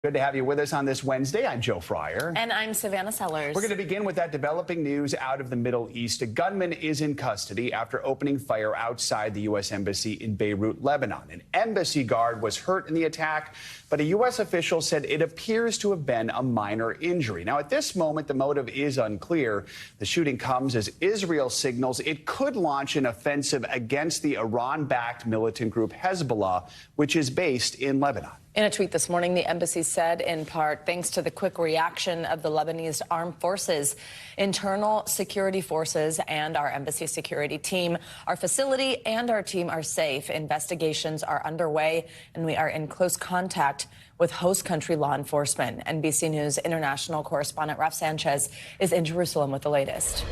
Good to have you with us on this Wednesday. I'm Joe Fryer. And I'm Savannah Sellers. We're going to begin with that developing news out of the Middle East. A gunman is in custody after opening fire outside the U.S. Embassy in Beirut, Lebanon. An embassy guard was hurt in the attack, but a U.S. official said it appears to have been a minor injury. Now, at this moment, the motive is unclear. The shooting comes as Israel signals it could launch an offensive against the Iran-backed militant group Hezbollah, which is based in Lebanon. In a tweet this morning, the embassy said, in part, thanks to the quick reaction of the Lebanese armed forces, internal security forces, and our embassy security team, our facility and our team are safe. Investigations are underway, and we are in close contact with host country law enforcement. NBC News international correspondent Raf Sanchez is in Jerusalem with the latest.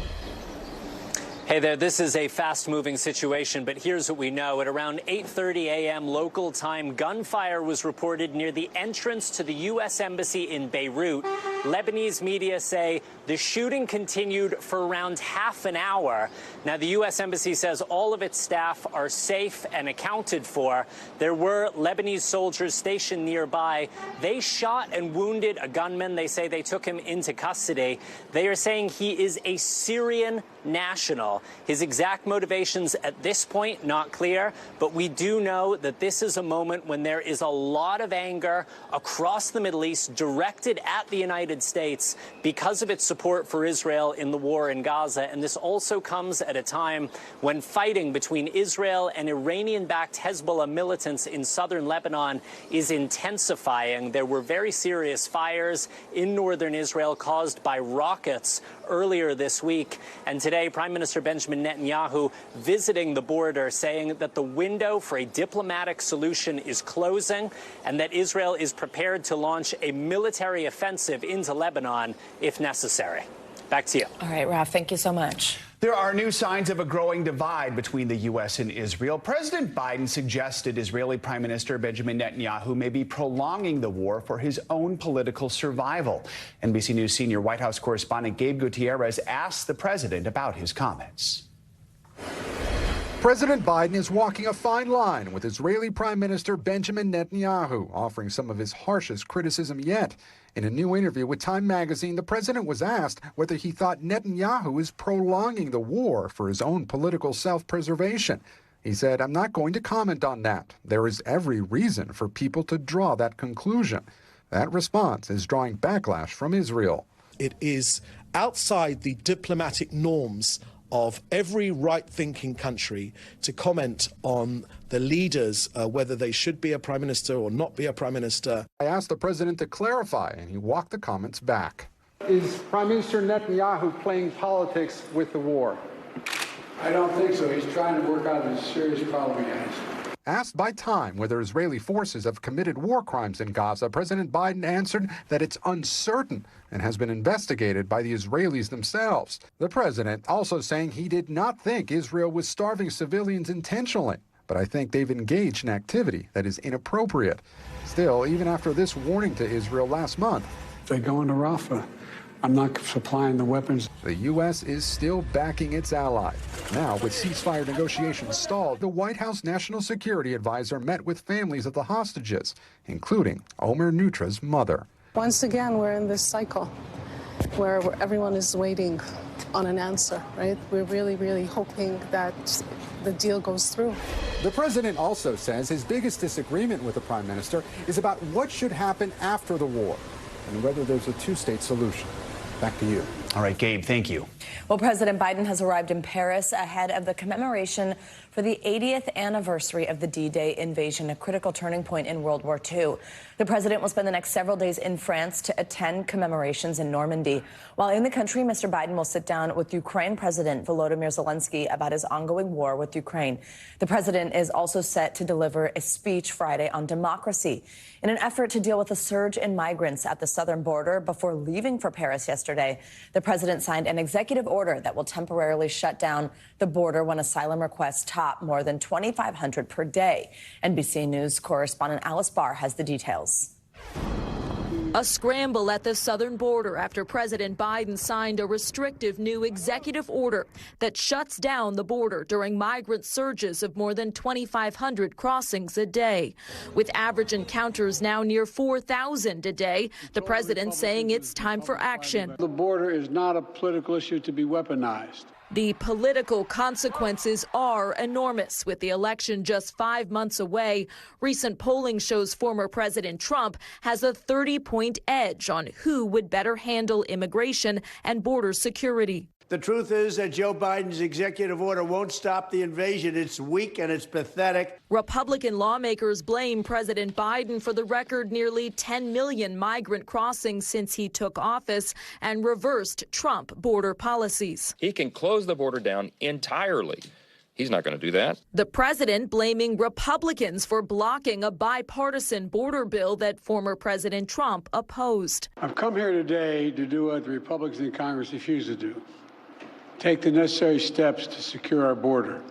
Hey there, this is a fast-moving situation, but here's what we know. At around 8:30 a.m. local time, gunfire was reported near the entrance to the U.S. Embassy in Beirut. Lebanese media say the shooting continued for around half an hour. Now, the U.S. Embassy says all of its staff are safe and accounted for. There were Lebanese soldiers stationed nearby. They shot and wounded a gunman. They say they took him into custody. They are saying he is a Syrian national. His exact motivations at this point, not clear, but we do know that this is a moment when there is a lot of anger across the Middle East directed at the United States because of its support for Israel in the war in Gaza. And this also comes at a time when fighting between Israel and Iranian-backed Hezbollah militants in southern Lebanon is intensifying. There were very serious fires in northern Israel caused by rockets earlier this week. And today, Prime Minister Benjamin Netanyahu visiting the border, saying that the window for a diplomatic solution is closing and that Israel is prepared to launch a military offensive into Lebanon if necessary. Back to you. All right, Raf, thank you so much. There are new signs of a growing divide between the U.S. and Israel. President Biden suggested Israeli Prime Minister Benjamin Netanyahu may be prolonging the war for his own political survival. NBC News senior White House correspondent Gabe Gutierrez asked the president about his comments. President Biden is walking a fine line with Israeli Prime Minister Benjamin Netanyahu, offering some of his harshest criticism yet. In a new interview with Time magazine, the president was asked whether he thought Netanyahu is prolonging the war for his own political self-preservation. He said, "I'm not going to comment on that. There is every reason for people to draw that conclusion." That response is drawing backlash from Israel. It is outside the diplomatic norms of every right-thinking country to comment on the leaders, whether they should be a prime minister or not be a prime minister. I asked the president to clarify, and he walked the comments back. Is Prime Minister Netanyahu playing politics with the war? I don't think so. He's trying to work out a serious problem he has. Asked by Time whether Israeli forces have committed war crimes in Gaza, President Biden answered that it's uncertain and has been investigated by the Israelis themselves. The president also saying he did not think Israel was starving civilians intentionally, but I think they've engaged in activity that is inappropriate. Still, even after this warning to Israel last month, They go into Rafah. I'm not supplying the weapons. the U.S. is still backing its ally. Now, with ceasefire negotiations stalled, the White House National Security Advisor met with families of the hostages, including Omer Nutra's mother. Once again, we're in this cycle where everyone is waiting on an answer, right? We're really hoping that the deal goes through. The president also says his biggest disagreement with the prime minister is about what should happen after the war and whether there's a two-state solution. Back to you. All right, Gabe, thank you. Well, President Biden has arrived in Paris ahead of the commemoration for the 80th anniversary of the D-Day invasion, a critical turning point in World War II. The president will spend the next several days in France to attend commemorations in Normandy. While in the country, Mr. Biden will sit down with Ukraine President Volodymyr Zelensky about his ongoing war with Ukraine. The president is also set to deliver a speech Friday on democracy in an effort to deal with a surge in migrants at the southern border. Before leaving for Paris yesterday, the president signed an executive order that will temporarily shut down the border when asylum requests top more than 2,500 per day. NBC News correspondent Alice Barr has the details. A scramble at the southern border after President Biden signed a restrictive new executive order that shuts down the border during migrant surges of more than 2,500 crossings a day. With average encounters now near 4,000 a day, the president saying it's time for action. The border is not a political issue to be weaponized. The political consequences are enormous. With the election just 5 months away, recent polling shows former President Trump has a 30-point edge on who would better handle immigration and border security. The truth is that Joe Biden's executive order won't stop the invasion. It's weak and it's pathetic. Republican lawmakers blame President Biden for the record nearly 10 million migrant crossings since he took office and reversed Trump border policies. He can close the border down entirely. He's not going to do that. The president blaming Republicans for blocking a bipartisan border bill that former President Trump opposed. I've come here today to do what the Republicans in Congress refuse to do. Take the necessary steps to secure our border.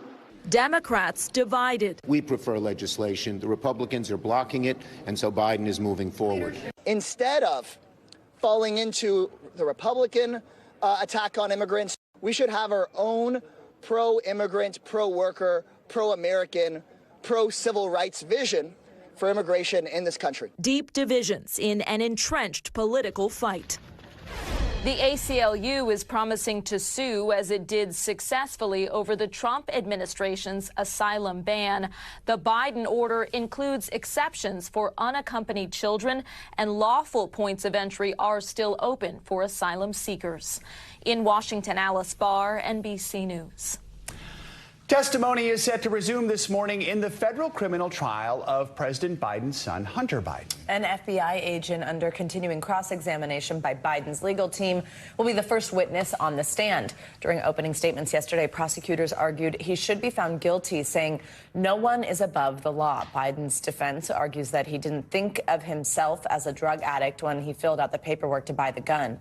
Democrats divided. We prefer legislation. The Republicans are blocking it, and so Biden is moving forward. Instead of falling into the Republican attack on immigrants, we should have our own pro-immigrant, pro-worker, pro-American, pro-civil rights vision for immigration in this country. Deep divisions in an entrenched political fight. The ACLU is promising to sue, as it did successfully over the Trump administration's asylum ban. The Biden order includes exceptions for unaccompanied children, and lawful points of entry are still open for asylum seekers. In Washington, Alice Barr, NBC News. Testimony is set to resume this morning in the federal criminal trial of President Biden's son, Hunter Biden. An FBI agent under continuing cross-examination by Biden's legal team will be the first witness on the stand. During opening statements yesterday, prosecutors argued he should be found guilty, saying no one is above the law. Biden's defense argues that he didn't think of himself as a drug addict when he filled out the paperwork to buy the gun.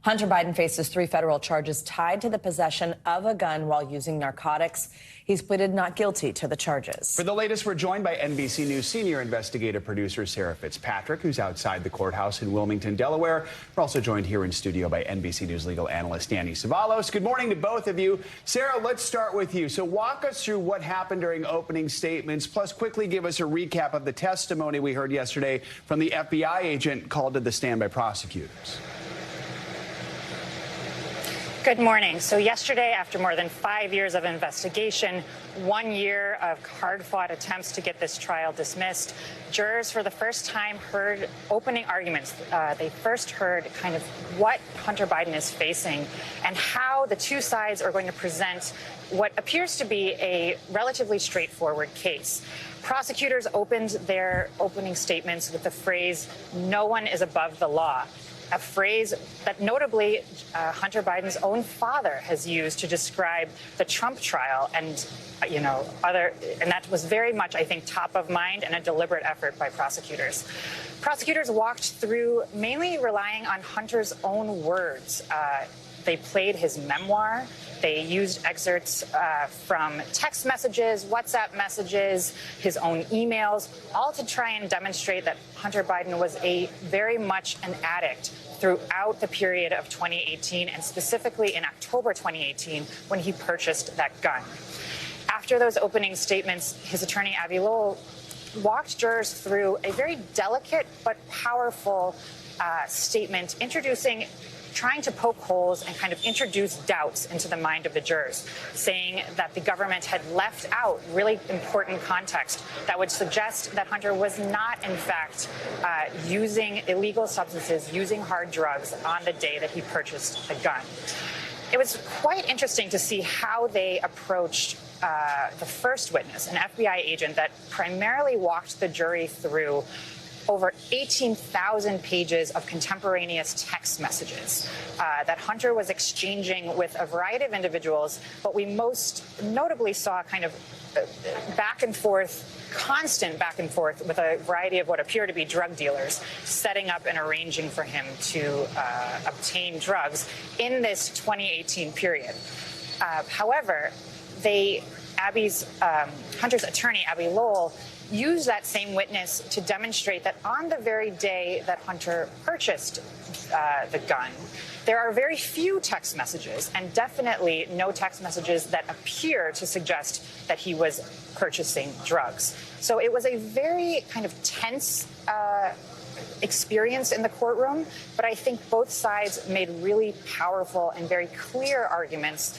Hunter Biden faces 3 federal charges tied to the possession of a gun while using narcotics. He's pleaded not guilty to the charges. For the latest, we're joined by NBC News senior investigative producer Sarah Fitzpatrick, who's outside the courthouse in Wilmington, Delaware. We're also joined here in studio by NBC News legal analyst Danny Savalos. Good morning to both of you. Sarah, let's start with you. So walk us through what happened during opening statements, plus quickly give us a recap of the testimony we heard yesterday from the FBI agent called to the stand by prosecutors. Good morning. So yesterday, after more than 5 years of investigation, 1 year of hard-fought attempts to get this trial dismissed, jurors for the first time heard opening arguments. They first heard kind of what Hunter Biden is facing and how the two sides are going to present what appears to be a relatively straightforward case. Prosecutors opened their opening statements with the phrase, "No one is above the law," a phrase that notably Hunter Biden's own father has used to describe the Trump trial and, and that was very much, I think, top of mind and a deliberate effort by prosecutors. Prosecutors walked through mainly relying on Hunter's own words. They played his memoir. They used excerpts from text messages, WhatsApp messages, his own emails, all to try and demonstrate that Hunter Biden was very much an addict throughout the period of 2018, and specifically in October 2018, when he purchased that gun. After those opening statements, his attorney, Abby Lowell, walked jurors through a very delicate but powerful statement, trying to poke holes and kind of introduce doubts into the mind of the jurors, saying that the government had left out really important context that would suggest that Hunter was not, in fact, using illegal substances, using hard drugs on the day that he purchased the gun. It was quite interesting to see how they approached the first witness, an FBI agent that primarily walked the jury through over 18,000 pages of contemporaneous text messages that Hunter was exchanging with a variety of individuals, but we most notably saw kind of constant back and forth with a variety of what appear to be drug dealers, setting up and arranging for him to obtain drugs in this 2018 period. However, they Hunter's attorney, Abby Lowell, used that same witness to demonstrate that on the very day that Hunter purchased the gun, there are very few text messages, and definitely no text messages that appear to suggest that he was purchasing drugs. So it was a very kind of tense experience in the courtroom, but I think both sides made really powerful and very clear arguments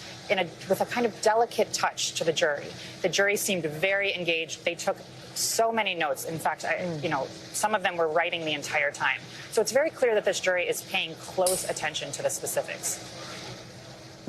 with a kind of delicate touch to the jury. The jury seemed very engaged. They took so many notes. In fact, some of them were writing the entire time. So it's very clear that this jury is paying close attention to the specifics.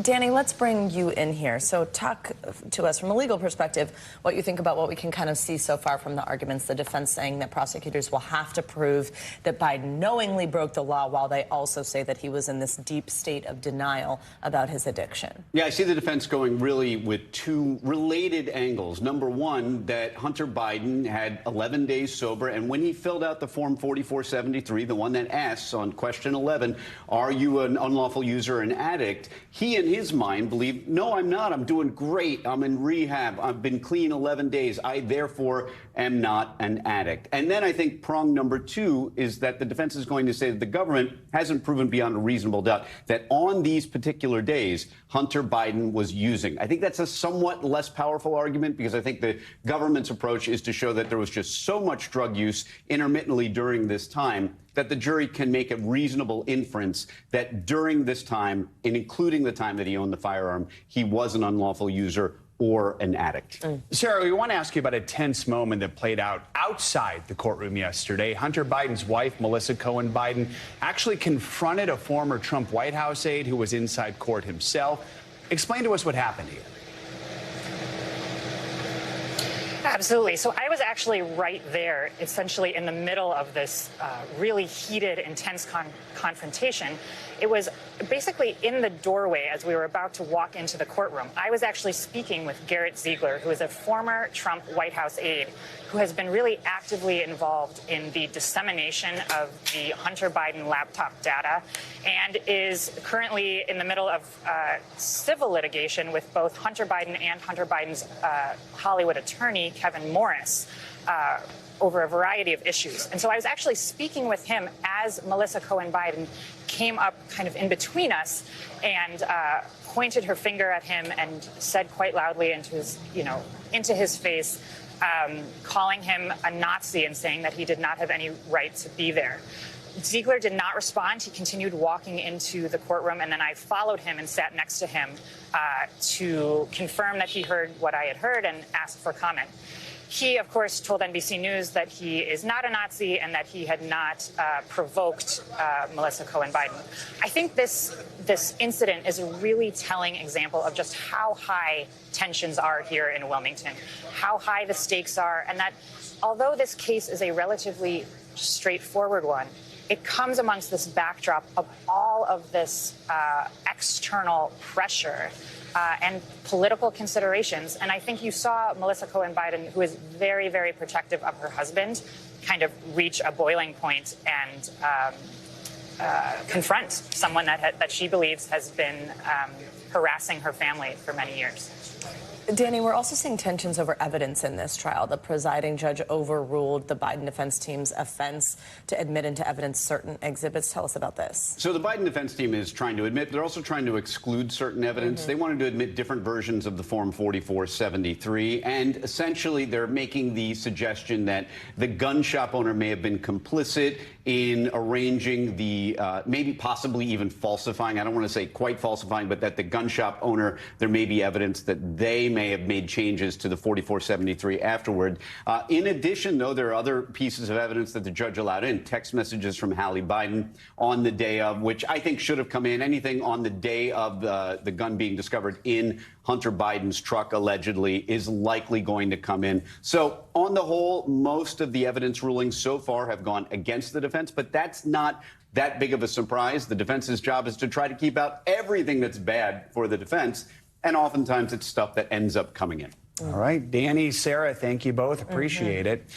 Danny, let's bring you in here. So talk to us from a legal perspective what you think about what we can kind of see so far from the arguments, the defense saying that prosecutors will have to prove that Biden knowingly broke the law, while they also say that he was in this deep state of denial about his addiction. Yeah, I see the defense going really with two related angles. Number one, that Hunter Biden had 11 days sober, and when he filled out the Form 4473, the one that asks on question 11, are you an unlawful user or an addict, he in his mind believed, no, I'm not. I'm doing great. I'm in rehab. I've been clean 11 days. I, therefore, am not an addict. And then I think prong number two is that the defense is going to say that the government hasn't proven beyond a reasonable doubt that on these particular days, Hunter Biden was using. I think that's a somewhat less powerful argument, because I think the government's approach is to show that there was just so much drug use intermittently during this time that the jury can make a reasonable inference that during this time, and including the time that he owned the firearm, he was an unlawful user or an addict. Sarah, we want to ask you about a tense moment that played out outside the courtroom yesterday. Hunter Biden's wife, Melissa Cohen Biden, actually confronted a former Trump White House aide who was inside court himself. Explain to us what happened here. Absolutely. So I was actually right there, essentially in the middle of this really heated, intense confrontation. It was basically in the doorway as we were about to walk into the courtroom. I was actually speaking with Garrett Ziegler, who is a former Trump White House aide, who has been really actively involved in the dissemination of the Hunter Biden laptop data and is currently in the middle of civil litigation with both Hunter Biden and Hunter Biden's Hollywood attorney, Kevin Morris, over a variety of issues. And so I was actually speaking with him as Melissa Cohen Biden came up kind of in between us and pointed her finger at him and said quite loudly into his face, calling him a Nazi and saying that he did not have any right to be there. Ziegler did not respond. He continued walking into the courtroom, and then I followed him and sat next to him to confirm that he heard what I had heard and asked for comment. He, of course, told NBC News that he is not a Nazi and that he had not provoked Melissa Cohen Biden. I think this incident is a really telling example of just how high tensions are here in Wilmington, how high the stakes are, and that although this case is a relatively straightforward one, it comes amongst this backdrop of all of this external pressure and political considerations. And I think you saw Melissa Cohen Biden, who is very, very protective of her husband, kind of reach a boiling point and confront someone that she believes has been harassing her family for many years. Danny, we're also seeing tensions over evidence in this trial. The presiding judge overruled the Biden defense team's offense to admit into evidence certain exhibits. Tell us about this. So the Biden defense team is trying to admit, they're also trying to exclude certain evidence. They wanted to admit different versions of the Form 4473, and essentially they're making the suggestion that the gun shop owner may have been complicit in arranging the, maybe possibly even falsifying, I don't want to say quite falsifying, but that the gun shop owner, there may be evidence that they may have made changes to the 4473 afterward. In addition, though, there are other pieces of evidence that the judge allowed in. Text messages from Hallie Biden on the day of, which I think should have come in. Anything on the day of the gun being discovered in Hunter Biden's truck, allegedly, is likely going to come in. So on the whole, most of the evidence rulings so far have gone against the defense, but that's not that big of a surprise. The defense's job is to try to keep out everything that's bad for the defense, and oftentimes it's stuff that ends up coming in. All right, Danny, Sarah, thank you both. Appreciate it.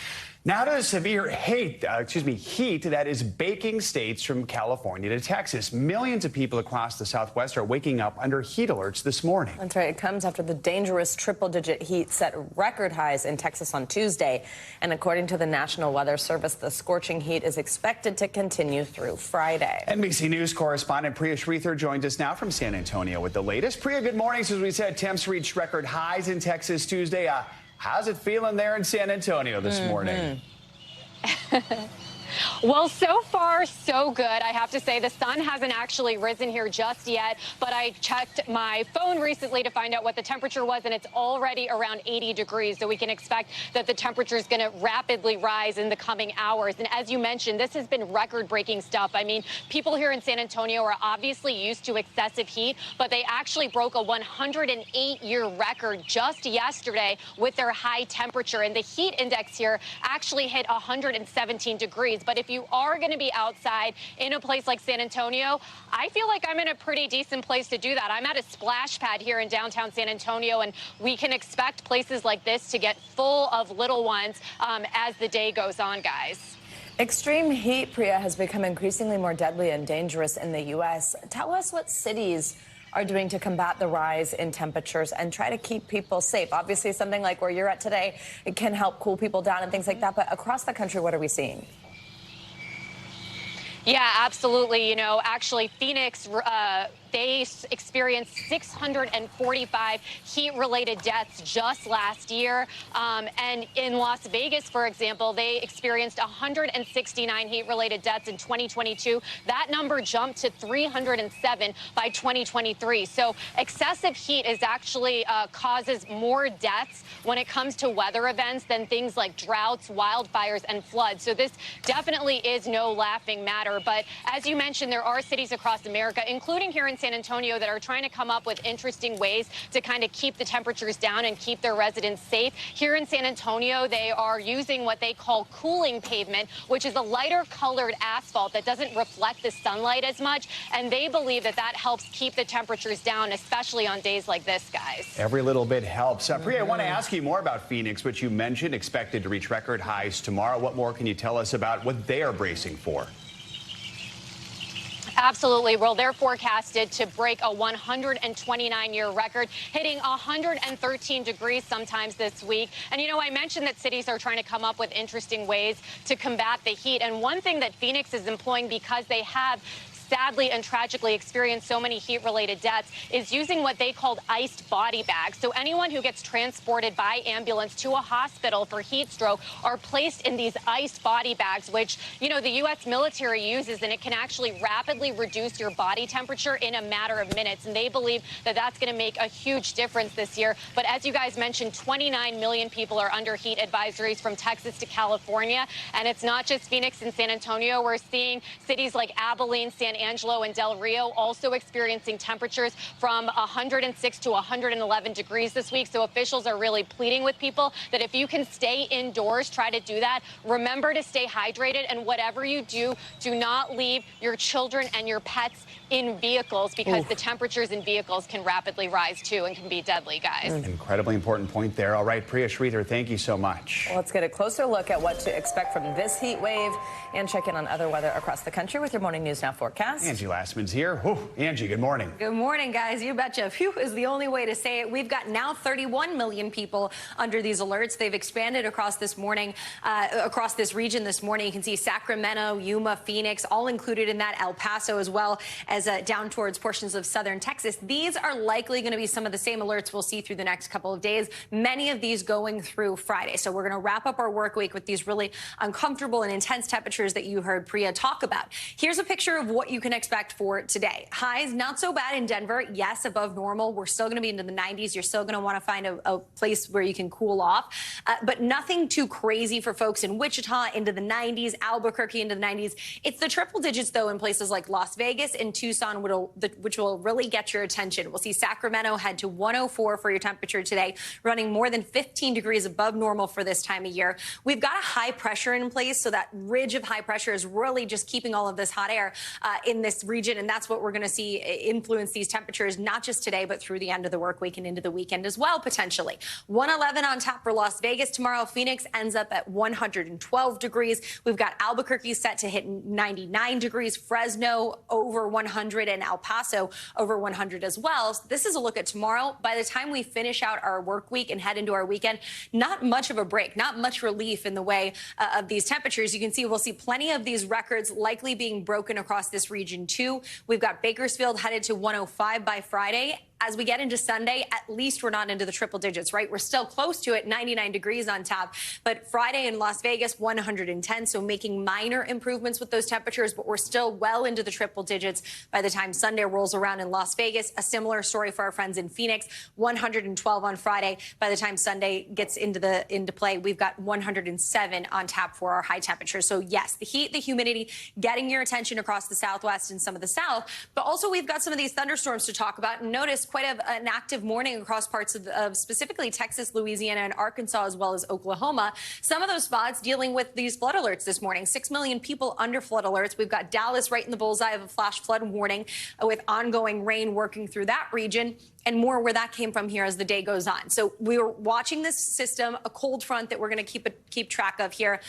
Now to the severe heat that is baking states from California to Texas. Millions of people across the Southwest are waking up under heat alerts this morning. That's right. It comes after the dangerous triple-digit heat set record highs in Texas on Tuesday. And according to the National Weather Service, the scorching heat is expected to continue through Friday. NBC News correspondent Priya Sridhar joins us now from San Antonio with the latest. Priya, good morning. So as we said, temps reached record highs in Texas Tuesday. How's it feeling there in San Antonio this morning? Well, so far, so good. I have to say the sun hasn't actually risen here just yet, but I checked my phone recently to find out what the temperature was, and it's already around 80 degrees. So we can expect that the temperature is going to rapidly rise in the coming hours. And as you mentioned, this has been record-breaking stuff. I mean, people here in San Antonio are obviously used to excessive heat, but they actually broke a 108-year record just yesterday with their high temperature. And the heat index here actually hit 117 degrees. But if you are going to be outside in a place like San Antonio, I feel like I'm in a pretty decent place to do that. I'm at a splash pad here in downtown San Antonio, and we can expect places like this to get full of little ones as the day goes on, guys. Extreme heat, Priya, has become increasingly more deadly and dangerous in the U.S. Tell us what cities are doing to combat the rise in temperatures and try to keep people safe. Obviously, something like where you're at today, it can help cool people down and things like that. But across the country, what are we seeing? Yeah, absolutely. You know, actually, Phoenix, they experienced 645 heat-related deaths just last year. And in Las Vegas, for example, they experienced 169 heat-related deaths in 2022. That number jumped to 307 by 2023. So excessive heat is actually causes more deaths when it comes to weather events than things like droughts, wildfires, and floods. So this definitely is no laughing matter. But as you mentioned, there are cities across America, including here in San Antonio, that are trying to come up with interesting ways to kind of keep the temperatures down and keep their residents safe. Here in San Antonio, they are using what they call cooling pavement, which is a lighter colored asphalt that doesn't reflect the sunlight as much. And they believe that that helps keep the temperatures down, especially on days like this, guys. Every little bit helps. Priya, I want to ask you more about Phoenix, which you mentioned expected to reach record highs tomorrow. What more can you tell us about what they are bracing for? Absolutely. Well, they're forecasted to break a 129-year record, hitting 113 degrees sometimes this week. And, you know, I mentioned that cities are trying to come up with interesting ways to combat the heat. And one thing that Phoenix is employing, because they have sadly and tragically experienced so many heat-related deaths, is using what they called iced body bags. So anyone who gets transported by ambulance to a hospital for heat stroke are placed in these iced body bags, which, you know, the U.S. military uses, and it can actually rapidly reduce your body temperature in a matter of minutes. And they believe that that's going to make a huge difference this year. But as you guys mentioned, 29 million people are under heat advisories from Texas to California. And it's not just Phoenix and San Antonio. We're seeing cities like Abilene, San Angelo, and Del Rio also experiencing temperatures from 106 to 111 degrees this week. So officials are really pleading with people that if you can stay indoors, try to do that. Remember to stay hydrated, and whatever you do, do not leave your children and your pets in vehicles, because the temperatures in vehicles can rapidly rise too and can be deadly, guys. Incredibly important point there. All right, Priya Sridhar, thank you so much. Well, let's get a closer look at what to expect from this heat wave and check in on other weather across the country with your Morning News Now forecast. Angie Lastman's here. Whew. Angie, good morning. Good morning, guys. You betcha. Phew is the only way to say it. We've got now 31 million people under these alerts. They've expanded across this morning, across this region this morning. You can see Sacramento, Yuma, Phoenix, all included in that, El Paso as well as down towards portions of southern Texas. These are likely going to be some of the same alerts we'll see through the next couple of days, many of these going through Friday. So we're going to wrap up our work week with these really uncomfortable and intense temperatures that you heard Priya talk about. Here's a picture of what you can expect for today. Highs not so bad in Denver. Yes, above normal. We're still going to be into the 90s. You're still going to want to find a place where you can cool off, but nothing too crazy for folks in Wichita, into the 90s, Albuquerque into the 90s. It's the triple digits, though, in places like Las Vegas and Tucson, which will really get your attention. We'll see Sacramento head to 104 for your temperature today, running more than 15 degrees above normal for this time of year. We've got a high pressure in place, so that ridge of high pressure is really just keeping all of this hot air in this region, and that's what we're going to see influence these temperatures, not just today, but through the end of the work week and into the weekend as well, potentially. 111 on tap for Las Vegas tomorrow. Phoenix ends up at 112 degrees. We've got Albuquerque set to hit 99 degrees, Fresno over 100, and El Paso over 100 as well. So this is a look at tomorrow. By the time we finish out our work week and head into our weekend, not much of a break, not much relief in the way of these temperatures. You can see we'll see plenty of these records likely being broken across this region too. We've got Bakersfield headed to 105 by Friday. As we get into Sunday, at least we're not into the triple digits, right? We're still close to it, 99 degrees on tap. But Friday in Las Vegas, 110, so making minor improvements with those temperatures, but we're still well into the triple digits by the time Sunday rolls around in Las Vegas. A similar story for our friends in Phoenix, 112 on Friday. By the time Sunday gets into play, we've got 107 on tap for our high temperatures. So yes, the heat, the humidity, getting your attention across the Southwest and some of the South, but also we've got some of these thunderstorms to talk about. And notice quite an active morning across parts of specifically Texas, Louisiana, and Arkansas, as well as Oklahoma. Some of those spots dealing with these flood alerts this morning. 6 million people under flood alerts. We've got Dallas right in the bullseye of a flash flood warning with ongoing rain working through that region, and more where that came from here as the day goes on. So we're watching this system, a cold front that we're going to keep track of here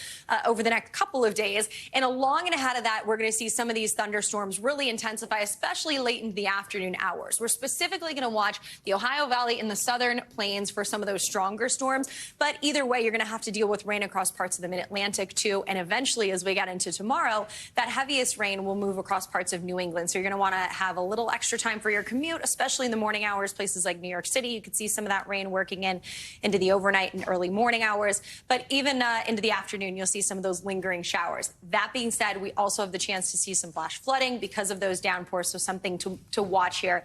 over the next couple of days. And along and ahead of that, we're going to see some of these thunderstorms really intensify, especially late into the afternoon hours. We're specifically going to watch the Ohio Valley and the southern plains for some of those stronger storms. But either way, you're going to have to deal with rain across parts of the mid-Atlantic too. And eventually, as we get into tomorrow, that heaviest rain will move across parts of New England. So you're going to want to have a little extra time for your commute, especially in the morning hours. Places like New York City, you could see some of that rain working into the overnight and early morning hours. But even into the afternoon, you'll see some of those lingering showers. That being said, we also have the chance to see some flash flooding because of those downpours. So something to watch here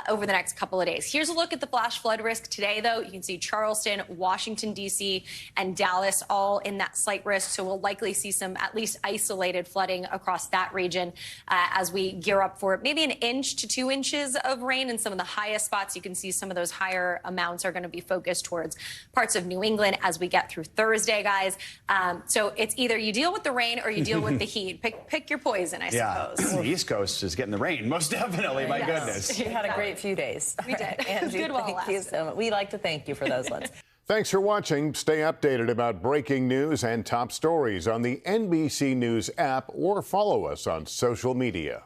over the next couple of days. Here's a look at the flash flood risk today, though. You can see Charleston, Washington, D.C., and Dallas all in that slight risk. So we'll likely see some at least isolated flooding across that region as we gear up for maybe 1 inch to 2 inches of rain in some of the highest spots. You can see some of those higher amounts are going to be focused towards parts of New England as we get through Thursday, guys. So it's either you deal with the rain or you deal with the heat. Pick your poison, I suppose. The East Coast is getting the rain, most definitely. My goodness. We had a great few days. We did. Angie, thank you so much. We'd like to thank you for those ones. Thanks for watching. Stay updated about breaking news and top stories on the NBC News app or follow us on social media.